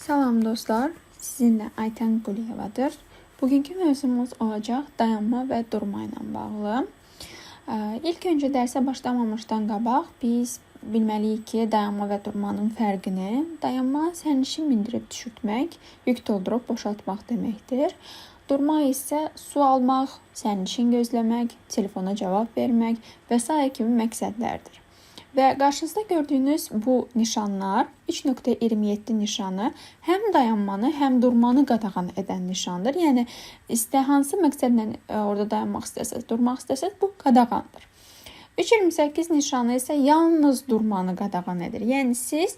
Salam dostlar, sizinle Ayten Quliyevadır. Bugünkü mövzumuz olacaq dayanma və durma ilə bağlı. İlk öncə dərsə başlamamışdan qabaq biz bilməliyik ki, dayanma və durmanın fərqini. Dayanma sərnişin mindirib düşürtmək, yük doldurub boşaltmaq deməkdir. Durma isə su almaq, sərnişin gözləmək, telefona cavab vermək və s. kimi məqsədlərdir. Və qarşınızda gördüyünüz bu nişanlar 3.27 nişanı həm dayanmanı, həm durmanı qadağan edən nişandır. Yəni hansı məqsədlə orada dayanmaq istəsəz, durmaq istəsəz bu qadağandır. 3.28 nişanı isə yalnız durmanı qadağan edir. Yəni siz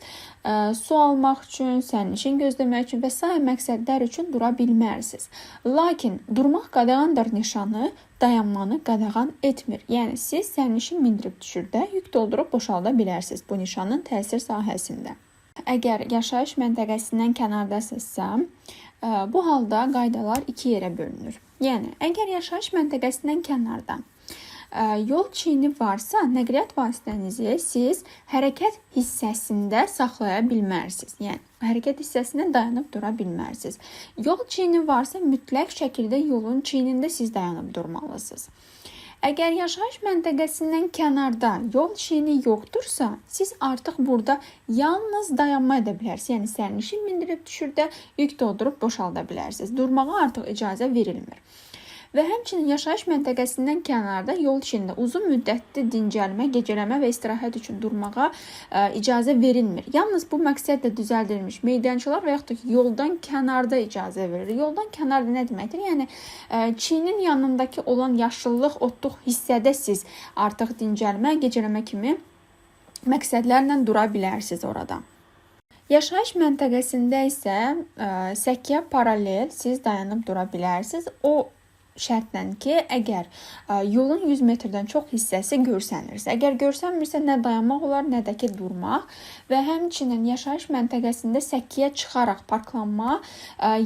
su almaq üçün, sərnişin gözləmək üçün və s. məqsədlər üçün dura bilmərsiniz. Lakin durmaq qadağandır nişanı dayanmanı qadağan etmir. Yəni siz sərnişin mindirib düşürdə yük doldurub boşalda bilərsiniz bu nişanın təsir sahəsində. Əgər yaşayış məntəqəsindən kənardasınızsa, bu halda qaydalar iki yerə bölünür. Yəni əgər yaşayış məntəqəsindən kənarda yol çiyini varsa, nəqliyyat vasitənizi siz hərəkət hissəsində saxlaya bilmərsiniz. Yəni, hərəkət hissəsində dayanıb dura bilmərsiniz. Yol çiyini varsa, mütləq şəkildə yolun çiyinində siz dayanıb durmalısınız. Əgər yaşayış məntəqəsindən kənarda yol çiyini yoxdursa, siz artıq burada yalnız dayanma edə bilərsiniz. Yəni, sərnişin mindirib düşürdə yük doldurub boşalda bilərsiniz. Durmağa artıq icazə verilmir. Və həmçinin yaşayış məntəqəsindən kənarda yol içində uzun müddətli dincəlmə, gecələmə və istirahət üçün durmağa icazə verilmir. Yalnız bu məqsədlə düzəldilmiş meydançalar və yaxud da yoldan kənarda icazə verilir. Yoldan kənarda nə deməkdir? Yəni çiyinin yanındakı olan yaşıllıq, otluq hissədə siz artıq dincəlmə, gecələmə kimi məqsədlərlə dura bilərsiniz orada. Yaşayış məntəqəsində isə səkiyə paralel siz dayanıb dura bilərsiniz. O şərtlə ki, əgər yolun 100 metrdən çox hissəsi görsənirsə, əgər görsənmirsə nə dayanmaq olar, nə də ki durmaq və həmçinin yaşayış məntəqəsində səkiyə çıxaraq parklanma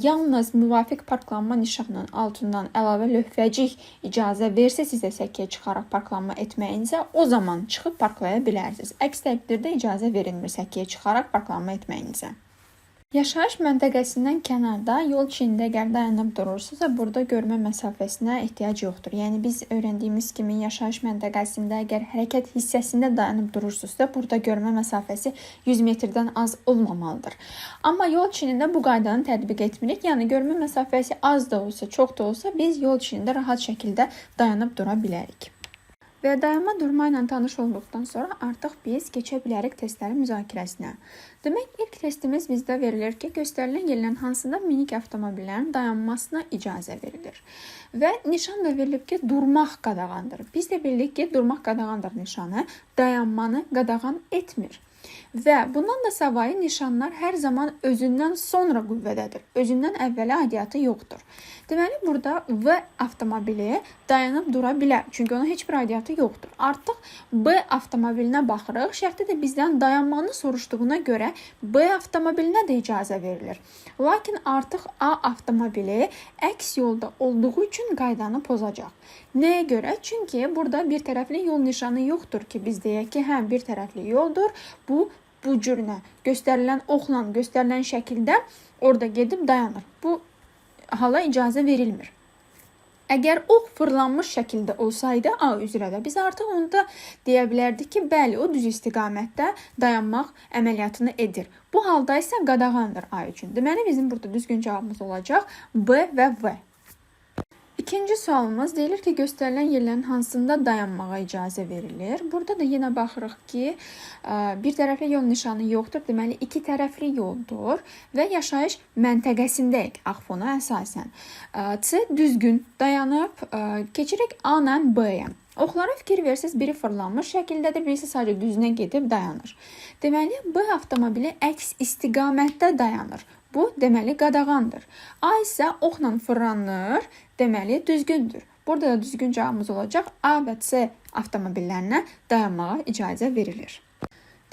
yalnız müvafiq parklanma nişanının altından əlavə lövhəcik icazə versə sizə səkiyə çıxaraq parklanma etməyinizə, o zaman çıxıb parklaya bilərsiniz. Əks təqdirdə icazə verilmir səkiyə çıxaraq parklanma etməyinizə. Yaşayış məntəqəsindən kənarda yol çiyinində əgər dayanıb durursunuzsa, burada görmə məsafəsinə ehtiyac yoxdur. Yəni biz öyrəndiyimiz kimi yaşayış məntəqəsində əgər hərəkət hissəsində dayanıb durursunuzsa, burada görmə məsafəsi 100 metrdən az olmamalıdır. Amma yol çiyinində bu qaydanı tətbiq etmirik. Yəni görmə məsafəsi az da olsa, çox da olsa biz yol çiyinində rahat şəkildə dayanıb dura bilərik. Və dayanma durma ilə tanış olduqdan sonra artıq biz keçə bilərik testlərin müzakirəsinə. Demək, ilk testimiz bizdə verilir ki, göstərilən yerlərin hansında minik avtomobillərin dayanmasına icazə verilir. Və nişan da verilib ki, durmaq qadağandır. Biz də bilirik ki, durmaq qadağandır nişanı, dayanmanı qadağan etmir. Və bundan da savayı nişanlar hər zaman özündən sonra qüvvədədir. Özündən əvvələ aidiyyatı yoxdur. Deməli, burada V avtomobili dayanıb dura bilər. Çünki onun heç bir aidiyyatı yoxdur. Artıq B avtomobilinə baxırıq. Şərtdə də bizdən dayanmanı soruşduğuna görə B avtomobilinə də icazə verilir. Lakin artıq A avtomobili əks yolda olduğu üçün qaydanı pozacaq. Nəyə görə? Çünki burada bir tərəfli yol nişanı yoxdur ki, biz deyək ki, həm bir tərəfli yoldur. Bu cürünə göstərilən oxla göstərilən şəkildə orada gedib dayanır. Bu hala icazə verilmir. Əgər ox fırlanmış şəkildə olsaydı A üzrə də biz artıq onda deyə bilərdik ki, bəli, o düz istiqamətdə dayanmaq əməliyyatını edir. Bu halda isə qadağandır A üçün. Deməli, bizim burada düzgün cavabımız olacaq B və V. İkinci sualımız deyilir ki, göstərilən yerlərin hansında dayanmağa icazə verilir. Burada da yenə baxırıq ki, bir tərəfli yol nişanı yoxdur. Deməli, iki tərəfli yoldur və yaşayış məntəqəsindəyik ağ fona əsasən. C düzgün dayanıb, keçirik A ilə B-yə. Oxlara fikir versiniz, biri fırlanmış şəkildədir, birisi sadəcə düzünə gedib dayanır. Deməli, B avtomobili əks istiqamətdə dayanır. Bu, deməli, qadağandır. A isə oxla fırlanır, deməli, düzgündür. Burada da düzgün cavabımız olacaq. A və C avtomobillərinə dayanmağa icazə verilir.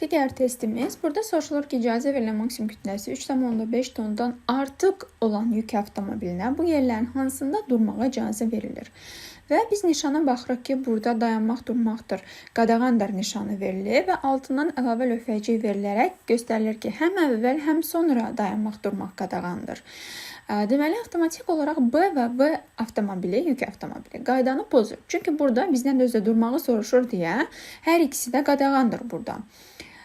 Digər testimiz, burada soruşulur ki, icazə verilən maksimum kütləsi 3,5 tondan artıq olan yük avtomobilinə bu yerlərin hansında durmağa icazə verilir? Və biz nişana baxırıq ki, burada dayanmaq, durmaqdır. Qadağandır nişanı verilir və altından əlavə lövhəcik verilərək göstərilir ki, həm əvvəl, həm sonra dayanmaq, durmaq qadağandır. Deməli, avtomatik olaraq B və V avtomobili, yük avtomobili qaydanı pozur. Çünki burada bizdən də özdə durmağı soruşur deyə hər ikisi də qadağandır burada.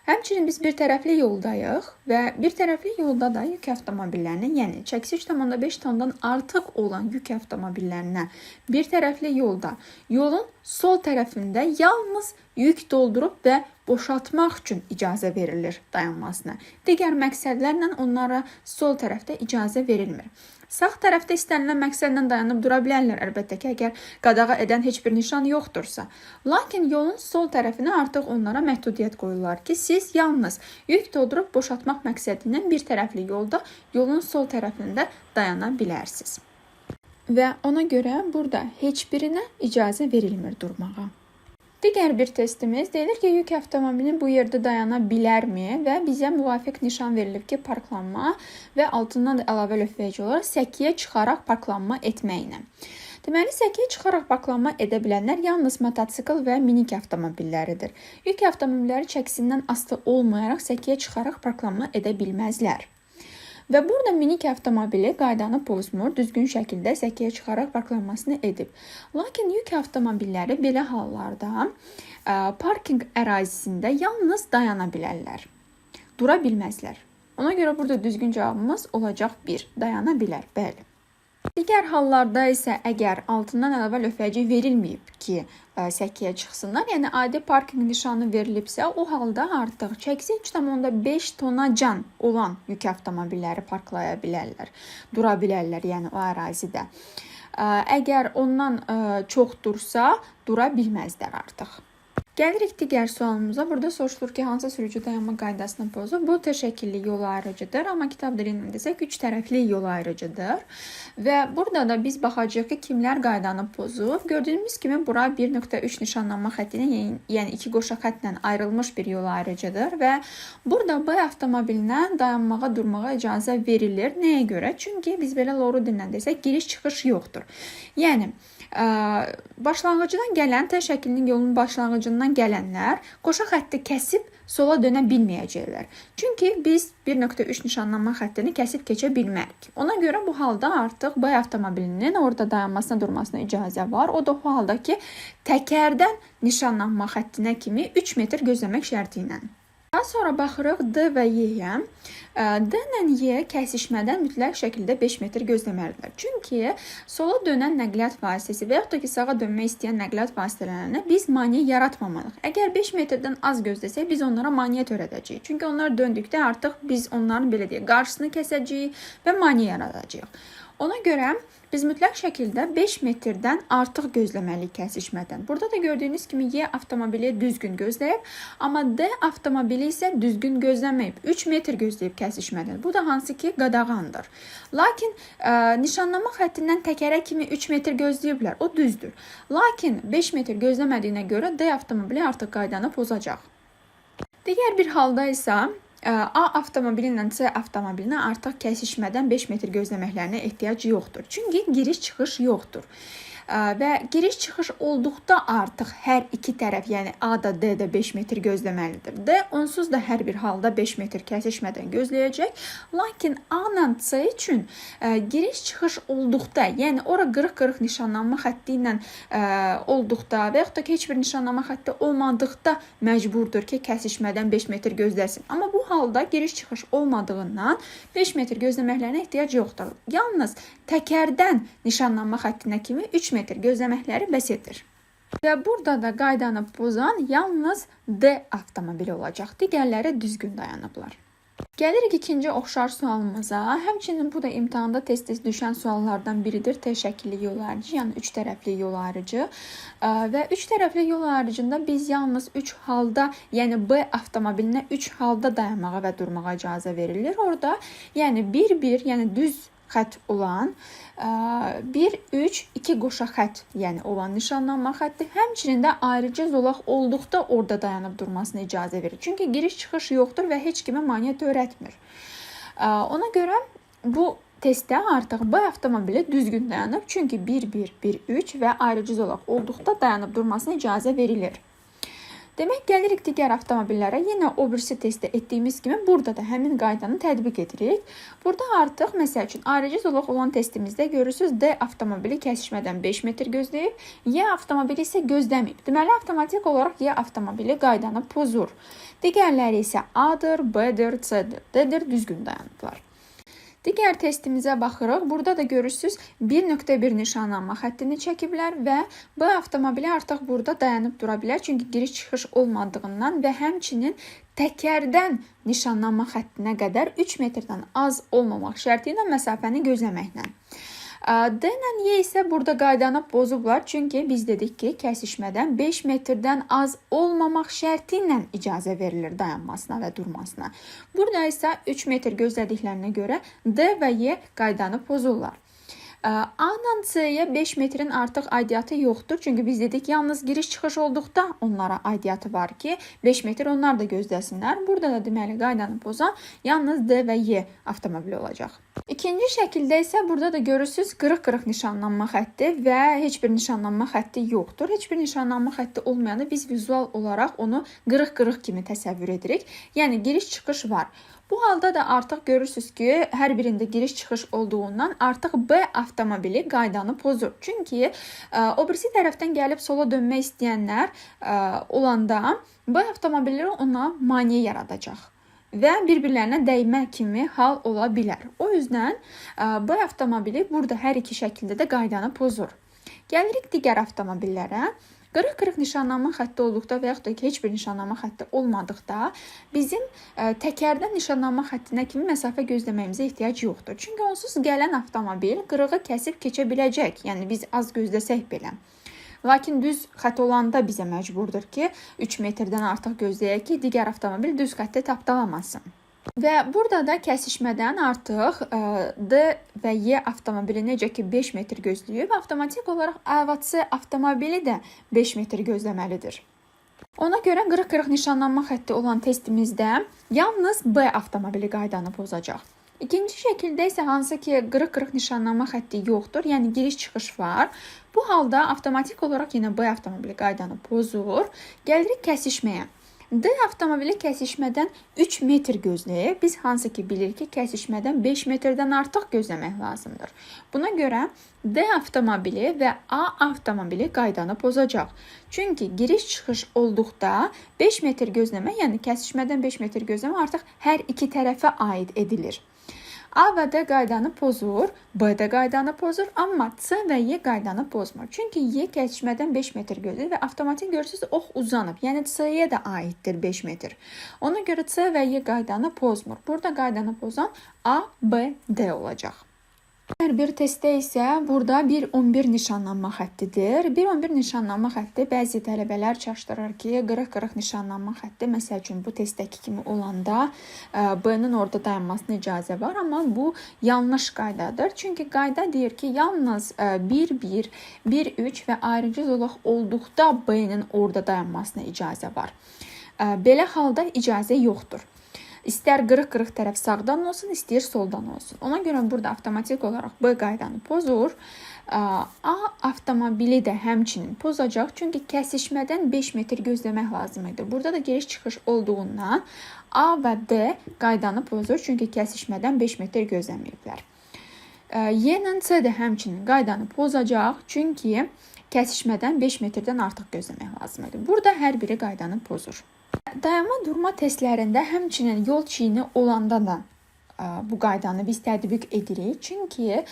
Həmçinin biz bir tərəfli yoldayıq və bir tərəfli yolda da yük avtomobillərinə, yəni çəkisi 3,5 tondan artıq olan yük avtomobillərinə bir tərəfli yolda yolun sol tərəfində yalnız yük doldurub və boşaltmaq üçün icazə verilir dayanmasına. Digər məqsədlərlə onlara sol tərəfdə icazə verilmir. Sağ tərəfdə istənilən məqsədlə dayanıb dura bilərlər, əlbəttə ki, əgər qadağa edən heç bir nişan yoxdursa. Lakin yolun sol tərəfinə artıq onlara məhdudiyyət qoyurlar ki, siz yalnız yük doldurub boşaltmaq məqsədi ilə bir tərəfli yolda yolun sol tərəfində dayana bilərsiniz. Və ona görə burada heç birinə icazə verilmir durmağa. Digər bir testimiz deyilir ki, yük avtomobili bu yerdə dayana bilərmi və bizə müvafiq nişan verilib ki, parklanma və altından da əlavə lövhəcik olaraq səkiyə çıxaraq parklanma etməklə. Deməli, səkiyə çıxaraq parklanma edə bilənlər yalnız mototsikl və minik avtomobilləridir. Yük avtomobilləri çəkisindən asılı olmayaraq səkiyə çıxaraq parklanma edə bilməzlər. Və burada minik avtomobili qaydanı pozmur, düzgün şəkildə səkiyə çıxaraq parklanmasını edib. Lakin yük avtomobilləri belə hallarda parking ərazisində yalnız dayana bilərlər, dura bilməzlər. Ona görə burada düzgün cavabımız olacaq 1, dayana bilər, bəli. Digər hallarda isə əgər altından əlavə lövhəcik verilməyib ki, səkiyə çıxsınlar, yəni adi parking nişanı verilibsə, o halda artıq çəkisi 3,5 tonacan olan yük avtomobilləri parklaya bilərlər, dura bilərlər, yəni o ərazidə. Əgər ondan çoxdursa, dura bilməzlər artıq. Gəlirik digər sualımıza. Burada soruşulur ki, hansı sürücü dayanma qaydasını pozub? Bu T şəkilli yol ayrıcıdır, amma kitab dilindən desək 3 tərəfli yol ayrıcıdır. Və burada da biz baxacağıq ki, kimlər qaydanı pozub? Gördüyümüz kimi bura 1.3 nişanlanma xətti ilə, yəni 2 qoşa xəttlə ayrılmış bir yol ayrıcıdır və burada B avtomobilinə dayanmağa, durmağa icazə verilir. Nəyə görə? Çünki biz belə loru dilindən desək giriş-çıxış yoxdur. Yəni başlanğıcdan gələn, T şəklinin yolunun başlanğıcından gələnlər qoşa xətti kəsib sola dönə bilməyəcəklər. Çünki biz 1.3 nişanlanma xəttini kəsib keçə bilmərik. Ona görə bu halda artıq B avtomobilinin orada dayanmasına, durmasına icazə var. O da o halda ki, təkərdən nişanlanma xəttinə kimi 3 metr gözləmək şərti ilə. Daha sonra baxırıq D və Y-yə. D ilə Y kəsişmədən mütləq şəkildə 5 metr gözləməlidirlər. Çünki sola dönən nəqliyyat vasitəsi və yaxud da ki, sağa dönmək istəyən nəqliyyat vasitələrinə biz maneə yaratmamalıyıq. Əgər 5 metrdən az gözləsək, biz onlara maneə törədəcəyik. Çünki onlar döndükdə artıq biz onların belə deyək, qarşısını kəsəcəyik və maneə yaradacağıq. Ona görə biz mütləq şəkildə 5 metrdən artıq gözləməliyik kəsişmədən. Burada da gördüyünüz kimi Y avtomobili düzgün gözləyib, amma D avtomobili isə düzgün gözləməyib. 3 metr gözləyib kəsişmədən. Bu da hansı ki, qadağandır. Lakin nişanlanma xəttindən təkərə kimi 3 metr gözləyiblər. O düzdür. Lakin 5 metr gözləmədiyinə görə D avtomobili artıq qaydanı pozacaq. Digər bir halda isə A avtomobili ilə C avtomobilinə artıq kəsişmədən 5 metr gözləməklərinə ehtiyac yoxdur. Çünki giriş-çıxış yoxdur. Və giriş-çıxış olduqda artıq hər iki tərəf, yəni A da D də 5 metr gözləməlidir. D onsuz da hər bir halda 5 metr kəsişmədən gözləyəcək. Lakin A ilə C üçün giriş-çıxış olduqda, yəni ora qırıq-qırıq nişanlanma xətti ilə olduqda və yaxud da ki, heç bir nişanlanma xətti olmadıqda məcburdur ki, kəsişmədən 5 metr gözləsin. Amma bu halda giriş-çıxış olmadığından 5 metr gözləməklərinə ehtiyac yoxdur. Yalnız təkərdən nişanlanma xəttinə kimi 3 metr gözləməkləri bəs edir. Və burada da qaydanı pozan yalnız D avtomobili olacaq. Digərləri düzgün dayanıblar. Gəlirik ikinci oxşar sualımıza. Həmçinin bu da imtahanda tez-tez düşən suallardan biridir. T şəkilli yol ayrıcı, yəni 3 tərəfli yol ayrıcı. Və 3 tərəfli yol ayrıcında biz yalnız 3 halda, yəni B avtomobilinə 3 halda dayanmağa və durmağa icazə verilir. Orada yəni 1-1, yəni düz xətt olan 1-3-2 qoşa xətt, yəni olan nişanlanma xətti, həmçinin də ayrıca zolaq olduqda orada dayanıb durmasına icazə verir. Çünki giriş-çıxış yoxdur və heç kimə maneə törətmir. Ona görə bu testdə artıq bu avtomobili düzgün dayanıb, çünki 1-1-1-3 və ayrıcı zolaq olduqda dayanıb durmasına icazə verilir. Demək, gəlirik digər avtomobillərə. Yenə o birisi testdə etdiyimiz kimi burada da həmin qaydanı tətbiq edirik. Burada artıq, məsəl üçün, ayrıcı zolaq olan testimizdə görürsünüz, D avtomobili kəsişmədən 5 metr gözləyib, Y avtomobili isə gözləməyib. Deməli, avtomatik olaraq Y avtomobili qaydanı pozur. Digərləri isə A-dır, B-dir, C-dir, D-dir, düzgün dayanıblar. Digər testimizə baxırıq. Burada da görürsünüz 1.1 nişanlanma xəttini çəkiblər və bu avtomobili artıq burada dayanıb dura bilər. Çünki giriş-çıxış olmadığından və həmçinin təkərdən nişanlanma xəttinə qədər 3 metrdən az olmamaq şərti ilə məsafəni gözləməklə. D ilə Y isə burada qaydanı pozublar. Çünki biz dedik ki, kəsişmədən 5 metrdən az olmamaq şərti ilə icazə verilir dayanmasına və durmasına. Burada isə 3 metr gözlədiklərinə görə D və Y qaydanı pozurlar. A ilə C-yə 5 metrin artıq aidiyyatı yoxdur. Çünki biz dedik, yalnız giriş-çıxış olduqda onlara aidiyyatı var ki, 5 metr onlar da gözləsinlər. Burada da deməli qaydanı pozan yalnız D və Y avtomobili olacaq. İkinci şəkildə isə burada da görürsünüz qırıq-qırıq nişanlanma xətti və heç bir nişanlanma xətti yoxdur. Heç bir nişanlanma xətti olmayanı biz vizual olaraq onu qırıq-qırıq kimi təsəvvür edirik. Yəni giriş-çıxış var. Bu halda da artıq görürsünüz ki, hər birində giriş-çıxış olduğundan artıq B avtomobili qaydanı pozur. Çünki o birisi tərəfdən gəlib sola dönmək istəyənlər olanda B avtomobilləri ona maneə yaradacaq və bir-birlərinə dəymə kimi hal ola bilər. O yüzden B avtomobili burada hər iki şəkildə də qaydanı pozur. Gəlirik digər avtomobillərə. Qırıq-qırıq nişanlanma xətti olduqda və yaxud da ki, heç bir nişanlanma xətti olmadıqda bizim təkərdən nişanlanma xəttinə kimi məsafə gözləməyimizə ehtiyac yoxdur. Çünki onsuz gələn avtomobil qırığı kəsib keçə biləcək. Yəni biz az gözləsək belə. Lakin düz xətt olanda bizə məcburdur ki, 3 metrdən artıq gözləyək ki, digər avtomobil düz xətti tapdalamasın. Və burada da kəsişmədən artıq D və Y avtomobili necə ki 5 metr gözləyib, avtomatik olaraq A və C avtomobili də 5 metr gözləməlidir. Ona görə qırıq-qırıq nişanlanma xətti olan testimizdə yalnız B avtomobili qaydanı pozacaq. İkinci şəkildə isə hansı ki qırıq-qırıq nişanlanma xətti yoxdur, yəni giriş-çıxış var. Bu halda avtomatik olaraq yenə B avtomobili qaydanı pozur. Gəlirik kəsişməyə. D avtomobili kəsişmədən 3 metr gözləyir. Biz hansı ki bilirik ki, kəsişmədən 5 metrdən artıq gözləmək lazımdır. Buna görə D avtomobili və A avtomobili qaydanı pozacaq. Çünki giriş-çıxış olduqda 5 metr gözləmə, yəni kəsişmədən 5 metr gözləmə artıq hər iki tərəfə aid edilir. A və D qaydanı pozur, B də qaydanı pozur, amma C və Y qaydanı pozmur. Çünki Y kəsişmədən 5 metr gözləyir və avtomatik görürsünüz ox uzanıb. Yəni C-yə də aiddir 5 metr. Ona görə C və Y qaydanı pozmur. Burada qaydanı pozan A, B, D olacaq. Hər bir testdə isə burada 1.11 nişanlanma xəttidir. 1.11 nişanlanma xətti bəzi tələbələr çaşdırır ki, qırıq-qırıq nişanlanma xətti, məsəl üçün bu testdəki kimi olanda B-nin orada dayanmasına icazə var, amma bu yanlış qaydadır. Çünki qayda deyir ki, yalnız 1-1, 1-3 və ayrıcı zolaq olduqda B-nin orada dayanmasına icazə var. Belə halda icazə yoxdur. İstər qırıq-qırıq tərəf sağdan olsun, istəyir soldan olsun. Ona görə burada avtomatik olaraq B qaydanı pozur. A avtomobili də həmçinin pozacaq. Çünki kəsişmədən 5 metr gözləmək lazım idi. Burada da giriş-çıxış olduğundan A və D qaydanı pozur. Çünki kəsişmədən 5 metr gözləməyiblər. Y ilə C də həmçinin qaydanı pozacaq. Çünki kəsişmədən 5 metrdən artıq gözləmək lazım idi. Burada hər biri qaydanı pozur. Dayanma durma testlərində həmçinin yol çiyini olanda da bu qaydanı biz tətbiq edirik. Çünki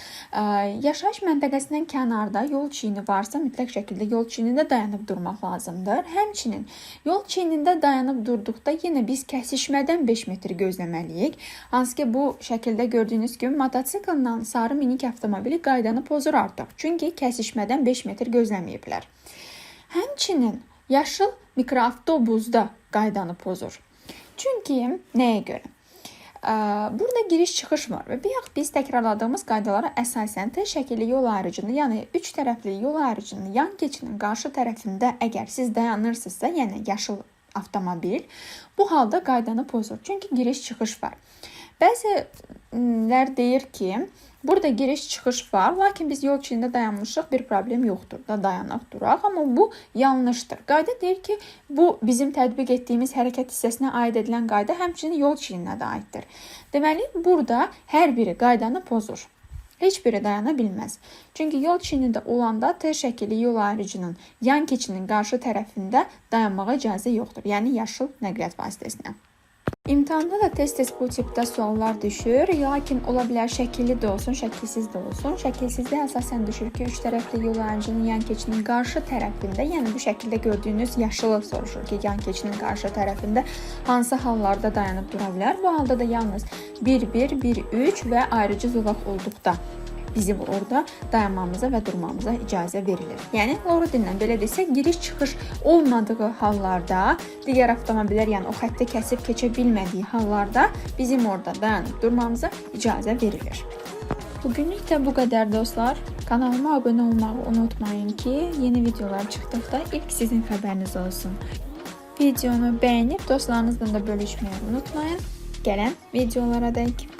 yaşayış məntəqəsindən kənarda yol çiyini varsa, mütləq şəkildə yol çiyinində dayanıb durmaq lazımdır. Həmçinin yol çiyinində dayanıb durduqda yenə biz kəsişmədən 5 metr gözləməliyik. Hansı ki bu şəkildə gördüyünüz kimi mototsikllə sarı minik avtomobili qaydanı pozur artıq. Çünki kəsişmədən 5 metr gözləməyiblər. Həmçinin yaşıl mikroavtobusda qaydanı pozur. Çünki nəyə görə? Burada giriş-çıxış var və biz təkrarladığımız qaydalara əsasən T şəkilli yol ayrıcını, yəni 3 tərəfli yol ayrıcının yan keçinin qarşı tərəfində əgər siz dayanırsınızsa, yəni yaşıl avtomobil, bu halda qaydanı pozur. Çünki giriş-çıxış var. Bəzilər deyir ki, burada giriş-çıxış var, lakin biz yol çinində dayanmışıq, bir problem yoxdur da dayanaq duraq, amma bu yanlışdır. Qayda deyir ki, bu bizim tətbiq etdiyimiz hərəkət hissəsinə aid edilən qayda həmçinin yol çininə də aiddir. Deməli, burada hər biri qaydanı pozur. Heç biri dayana bilməz. Çünki yol çinində olanda T şəkilli yol ayrıcının yan keçinin qarşı tərəfində dayanmağa icazə yoxdur. Yəni yaşıl nəqliyyat vasitəsinə. İmtahanda da tez-tez bu tipdə suallar düşür. Lakin ola bilər şəkilli də olsun, şəkilsiz də olsun. Şəkilsizdə əsasən düşür ki, üç tərəfli yol ayrıcının yan keçinin qarşı tərəfində, yəni bu şəkildə gördüyünüz yaşılı soruşur ki, yan keçinin qarşı tərəfində hansı hallarda dayanıb dura bilər? Bu halda da yalnız 1-1, 1-3 və ayrıcı zolaq olduqda bizim orada dayanmamıza və durmamıza icazə verilir. Yəni, doğru dillə belə desək, giriş-çıxış olmadığı hallarda, digər avtomobillər, yəni o xətti kəsib keçə bilmədiyi hallarda bizim orada dayanıb durmamıza icazə verilir. Bugünlük də bu qədər dostlar. Kanalıma abunə olmağı unutmayın ki, yeni videolar çıxdıqda ilk sizin xəbəriniz olsun. Videonu bəyənib dostlarınızla da bölüşməyi unutmayın. Gələn videolara dək.